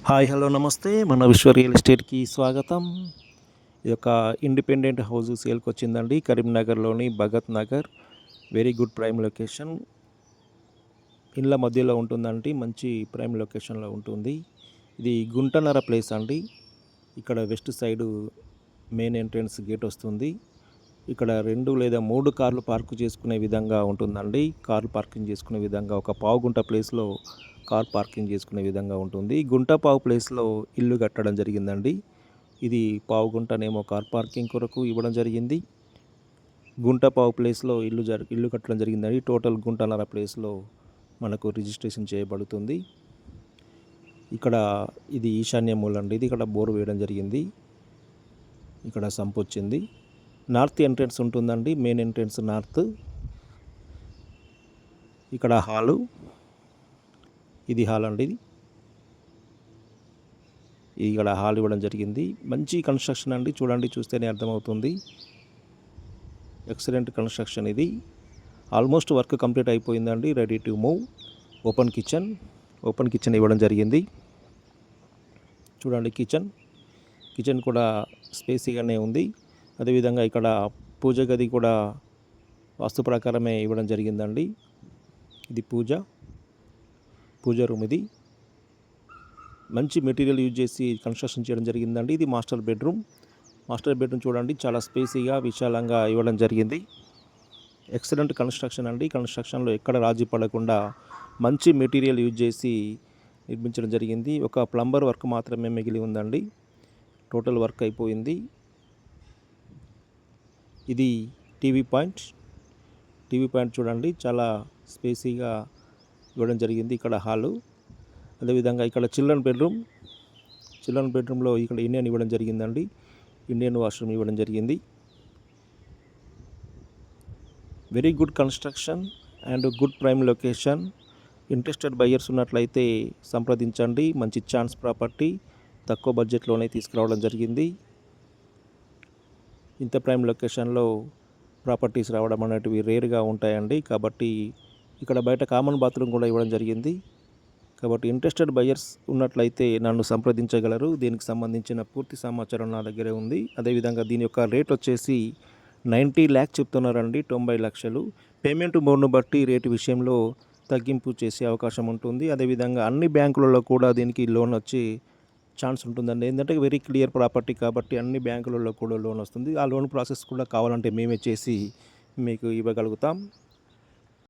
Hi hello నమస్తే మన విశ్వ రియల్ ఎస్టేట్కి స్వాగతం. ఇది ఒక ఇండిపెండెంట్ హౌస్ సేల్కి వచ్చిందండి. కరీంనగర్లోని Bhagat Nagar. Very good prime location. ఇళ్ళ మధ్యలో ఉంటుందండి. మంచి ప్రైమ్ లొకేషన్లో ఉంటుంది. ఇది గుంటనర ప్లేస్ అండి. ఇక్కడ west side main entrance gate వస్తుంది. ఇక్కడ 2 లేదా 3 కార్లు పార్క్ చేసుకునే విధంగా ఉంటుందండి. కార్లు పార్కింగ్ చేసుకునే విధంగా ఒక పావుగుంట ప్లేస్లో కార్ పార్కింగ్ చేసుకునే విధంగా ఉంటుంది. గుంట పావు ప్లేస్లో ఇల్లు కట్టడం జరిగిందండి. ఇది పావుగుంటనేమో కార్ పార్కింగ్ కొరకు ఇవ్వడం జరిగింది. గుంట పావు ప్లేస్లో ఇల్లు కట్టడం జరిగిందండి. టోటల్ గుంటన్నర ప్లేస్లో మనకు రిజిస్ట్రేషన్ చేయబడుతుంది. ఇక్కడ ఇది ఈశాన్య మూల అండి. ఇది ఇక్కడ బోర్ వేయడం జరిగింది. ఇక్కడ సంప్ వచ్చింది. నార్త్ ఎంట్రన్స్ ఉంటుందండి. Main entrance north. ఇక్కడ హాలు. ఇది హాల్ అండి. ఇక్కడ హాల్ ఇవ్వడం జరిగింది. మంచి కన్స్ట్రక్షన్ అండి. చూస్తేనే అర్థమవుతుంది. ఎక్సలెంట్ కన్స్ట్రక్షన్ ఇది. ఆల్మోస్ట్ వర్క్ కంప్లీట్ అయిపోయిందండి. Ready to move. Open kitchen ఇవ్వడం జరిగింది. చూడండి కిచెన్ కూడా స్పేసీగానే ఉంది. అదేవిధంగా ఇక్కడ పూజ గది కూడా వాస్తు ప్రకారమే ఇవ్వడం జరిగిందండి. ఇది పూజ రూమ్. ఇది మంచి మెటీరియల్ యూజ్ చేసి కన్స్ట్రక్షన్ చేయడం జరిగిందండి. ఇది మాస్టర్ బెడ్రూమ్ చూడండి, చాలా స్పేసీగా విశాలంగా ఇవ్వడం జరిగింది. ఎక్సలెంట్ కన్స్ట్రక్షన్ అండి. కన్స్ట్రక్షన్లో ఎక్కడ రాజీ పడకుండా మంచి మెటీరియల్ యూజ్ చేసి నిర్మించడం జరిగింది. ఒక ప్లంబర్ వర్క్ మాత్రమే మిగిలి ఉందండి. టోటల్ వర్క్ అయిపోయింది. ఇది టీవీ పాయింట్ చూడండి, చాలా స్పేసీగా ఇవ్వడం జరిగింది. ఇక్కడ హాలు. అదేవిధంగా ఇక్కడ చిల్డ్రన్ బెడ్రూమ్లో ఇక్కడ ఇండియన్ ఇవ్వడం జరిగిందండి. ఇండియన్ వాష్రూమ్ ఇవ్వడం జరిగింది. Very good construction and good prime location. Interested buyers ఉన్నట్లయితే సంప్రదించండి. మంచి ఛాన్స్ ప్రాపర్టీ తక్కువ బడ్జెట్లోనే తీసుకురావడం జరిగింది. ఇంత ప్రైమ్ లొకేషన్లో ప్రాపర్టీస్ రావడం అనేటివి రేర్గా ఉంటాయండి. కాబట్టి ఇక్కడ బయట కామన్ బాత్రూమ్ కూడా ఇవ్వడం జరిగింది. కాబట్టి ఇంట్రెస్టెడ్ బయ్యర్స్ ఉన్నట్లయితే నన్ను సంప్రదించగలరు. దీనికి సంబంధించిన పూర్తి సమాచారం నా దగ్గరే ఉంది. అదేవిధంగా దీని యొక్క రేట్ వచ్చేసి 90 lakhs చెప్తున్నారండి. 90 లక్షలు. పేమెంట్ మోడ్ను బట్టి రేటు విషయంలో తగ్గింపు చేసే అవకాశం ఉంటుంది. అదేవిధంగా అన్ని బ్యాంకులలో కూడా దీనికి లోన్ వచ్చే ఛాన్స్ ఉంటుందండి. ఏంటంటే వెరీ క్లియర్ ప్రాపర్టీ కాబట్టి అన్ని బ్యాంకులలో కూడా లోన్ వస్తుంది. ఆ లోన్ ప్రాసెస్ కూడా కావాలంటే మేమే చేసి మీకు ఇవ్వగలుగుతాం.